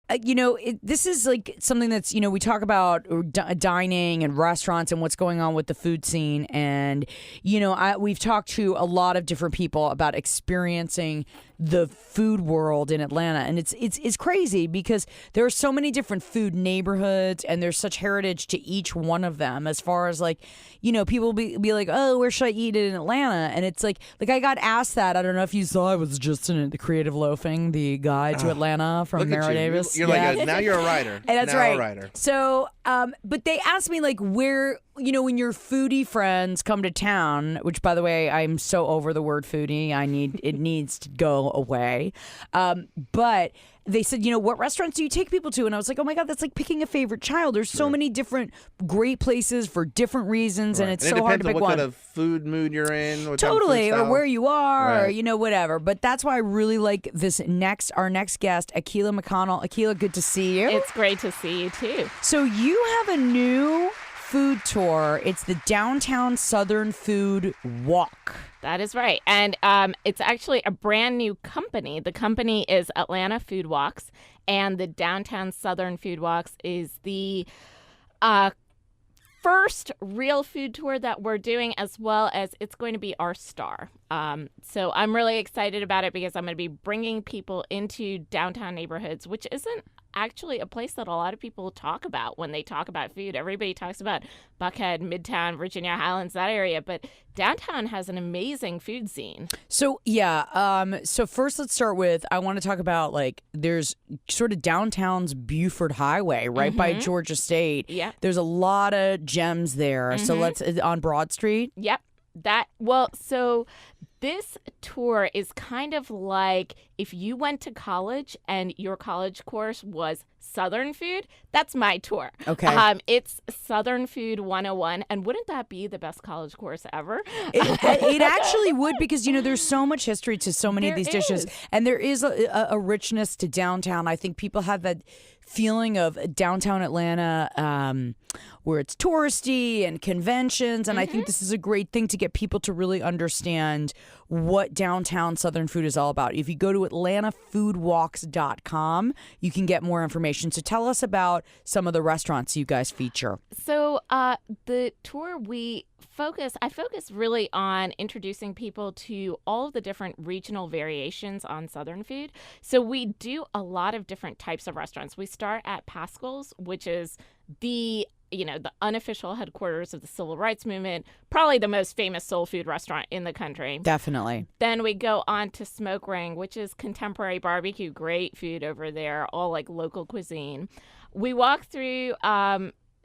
this is like something that's, we talk about dining and restaurants and what's going on with the food scene. And, we've talked to a lot of different people about experiencing the food world in Atlanta. And it's crazy because there are so many different food neighborhoods and there's such heritage to each one of them as far as like, people be like, oh, where should I eat it in Atlanta? And it's like I got asked that. I don't know if you saw, I was just in the Creative Loafing, the guide to Atlanta from Mara Davis. You're like, now you're a writer. And that's now right. A writer. So, but they asked me like where, when your foodie friends come to town, which by the way, I'm so over the word foodie. It needs to go away. But they said, what restaurants do you take people to? And I was like, oh my God, that's like picking a favorite child. There's so many different great places for different reasons. And it's so hard to pick one. It depends on what kind of food mood you're in. What Totally. Or where you are, right. or, whatever. But that's why I really like our next guest, Akilah McConnell. Akilah, good to see you. It's great to see you too. So you have a new food tour. It's the Downtown Southern Food Walk. That is right. And it's actually a brand new company. The company is Atlanta Food Walks, and the Downtown Southern Food Walks is the first real food tour that we're doing, as well as it's going to be our star. So I'm really excited about it because I'm going to be bringing people into downtown neighborhoods, which isn't actually a place that a lot of people talk about when they talk about food. Everybody talks about Buckhead, Midtown, Virginia Highlands, that area, but downtown has an amazing food scene. So so first let's start with, I want to talk about like there's sort of downtown's Buford Highway right by Georgia State. Yeah. There's a lot of gems there. So let's on Broad Street. Yep. So this tour is kind of like if you went to college and your college course was Southern food, that's my tour. Okay. It's Southern Food 101. And wouldn't that be the best college course ever? It actually would, because, there's so much history to so many of these dishes. And there is a richness to downtown. I think people have that feeling of downtown Atlanta where it's touristy and conventions. And I think this is a great thing to get people to really understand what downtown Southern food is all about. If you go to atlantafoodwalks.com, you can get more information. So tell us about some of the restaurants you guys feature. So the tour I focus really on introducing people to all of the different regional variations on Southern food. So we do a lot of different types of restaurants. We start at Pascal's, which is the unofficial headquarters of the civil rights movement, probably the most famous soul food restaurant in the country. Definitely. Then we go on to Smoke Ring, which is contemporary barbecue, great food over there, all like local cuisine. We walk through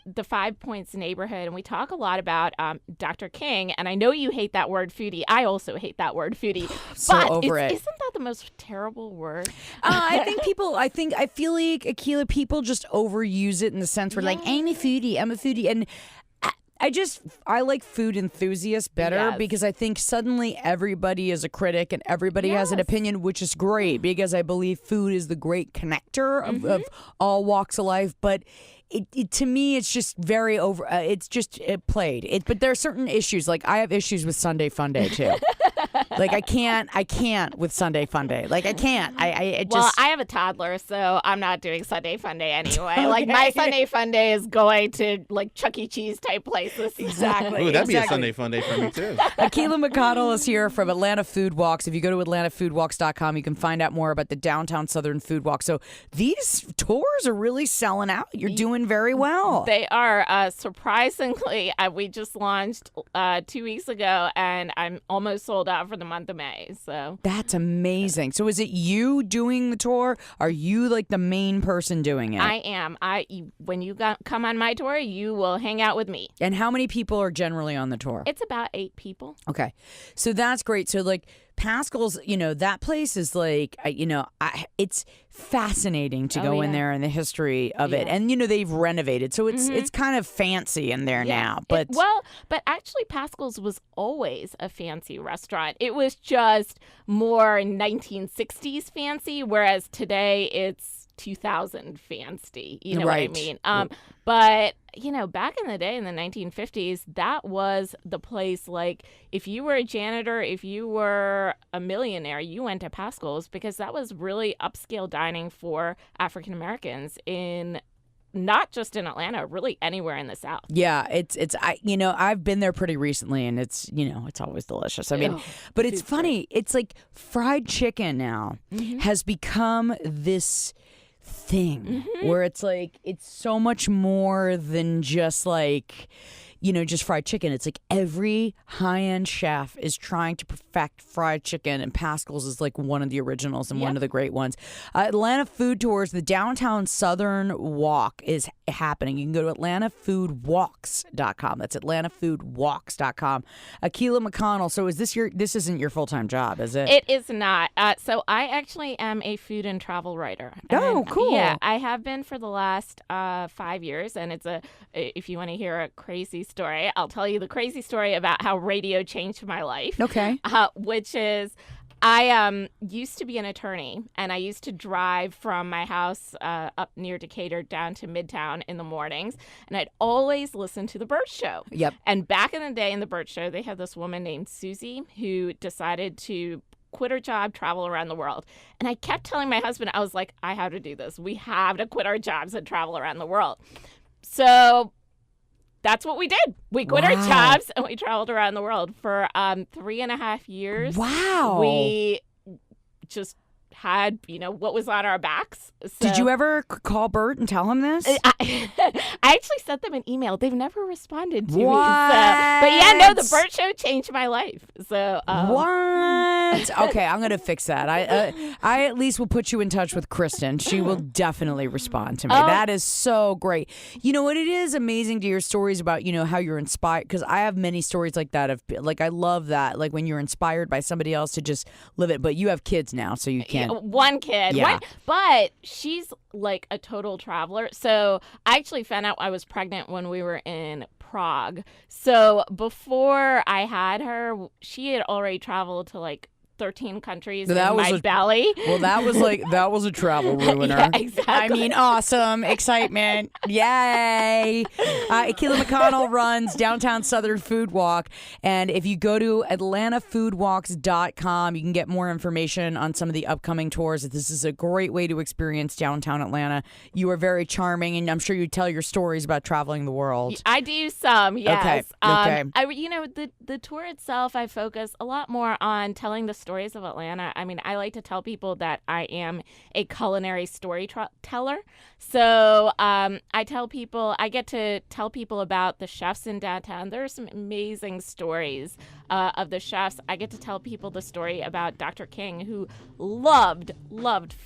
the Five Points neighborhood, and we talk a lot about Dr. King. And I know you hate that word foodie. I also hate that word foodie. So but over it. Isn't that the most terrible word? I feel like, Akilah, people just overuse it in the sense where like, I'm a foodie. And I like food enthusiasts better because I think suddenly everybody is a critic and everybody has an opinion, which is great because I believe food is the great connector of all walks of life. But to me, it's just very over. It's just played. But there are certain issues. Like I have issues with Sunday Funday too. Like I can't with Sunday Funday. Like I can't. Well, I have a toddler, so I'm not doing Sunday Funday anyway. Okay. Like my Sunday Funday is going to like Chuck E. Cheese type places. Exactly. Ooh, that'd be a Sunday Funday for me too. Akilah McConnell is here from Atlanta Food Walks. If you go to atlantafoodwalks.com, you can find out more about the Downtown Southern Food Walk. So these tours are really selling out. You're doing very well. They are. Surprisingly, we just launched 2 weeks ago, and I'm almost sold out for the month of May. So that's amazing. So is it you doing the tour? Are you like the main person doing it? I am. When you come on my tour, you will hang out with me. And how many people are generally on the tour? It's about 8 people. Okay. So that's great. So like Pascal's, that place is like, it's fascinating to go in there and the history of it. And, they've renovated. So it's kind of fancy in there now. But but actually Pascal's was always a fancy restaurant. It was just more 1960s fancy, whereas today it's 2000 fancy. You know Right. what I mean? But, back in the day in the 1950s, that was the place. Like, if you were a janitor, if you were a millionaire, you went to Pascal's because that was really upscale dining for African Americans in not just in Atlanta, really anywhere in the South. Yeah, I've been there pretty recently, and it's always delicious. I mean, but it's funny. It's like fried chicken now has become this thing where it's like it's so much more than just like just fried chicken. It's like every high-end chef is trying to perfect fried chicken, and Pascal's is like one of the originals and one of the great ones. Atlanta Food Tours, the Downtown Southern Walk is happening. You can go to atlantafoodwalks.com. That's atlantafoodwalks.com. Akilah McConnell, so this isn't your full-time job, is it? It is not. So I actually am a food and travel writer. Oh, cool. Yeah, I have been for the last 5 years, and if you want to hear a crazy story, I'll tell you the crazy story about how radio changed my life. Okay. Which is, I used to be an attorney, and I used to drive from my house up near Decatur down to Midtown in the mornings, and I'd always listen to the Burt Show. Yep. And back in the day in the Burt Show, they had this woman named Susie who decided to quit her job, travel around the world. And I kept telling my husband, I was like, I have to do this. We have to quit our jobs and travel around the world. So that's what we did. We quit our jobs and we traveled around the world for 3.5 years. Wow. We just had, what was on our backs. So Did you ever call Bert and tell him this? I actually sent them an email. They've never responded to me. What? But yeah, no, the Burt Show changed my life. So What? Okay, I'm gonna fix that. I at least will put you in touch with Kristen. She will definitely respond to me. That is so great. You know what? It is amazing to hear stories about how you're inspired, because I have many stories like that. I love that, like when you're inspired by somebody else to just live it. But you have kids now, so you can't. One kid. Yeah. But she's like a total traveler. So I actually found out I was pregnant when we were in Prague. So before I had her, she had already traveled to like 13 countries in my belly. Well, that was a travel ruiner. Yeah, exactly. I mean, awesome excitement. Yay. Akilah McConnell runs Downtown Southern Food Walk. And if you go to atlantafoodwalks.com, you can get more information on some of the upcoming tours. This is a great way to experience downtown Atlanta. You are very charming, and I'm sure you tell your stories about traveling the world. I do some, yes. Okay. The tour itself, I focus a lot more on telling the stories of Atlanta. I mean, I like to tell people that I am a culinary storyteller. So I get to tell people about the chefs in downtown. There are some amazing stories of the chefs. I get to tell people the story about Dr. King, who loved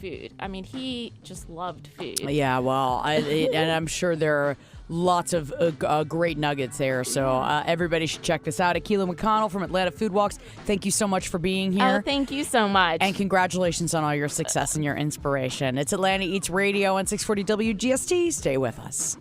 food. I mean, he just loved food. Yeah, well, and I'm sure there are lots of great nuggets there. So everybody should check this out. Akilah McConnell from Atlanta Food Walks, thank you so much for being here. Oh, thank you so much. And congratulations on all your success and your inspiration. It's Atlanta Eats Radio on 640 WGST. Stay with us.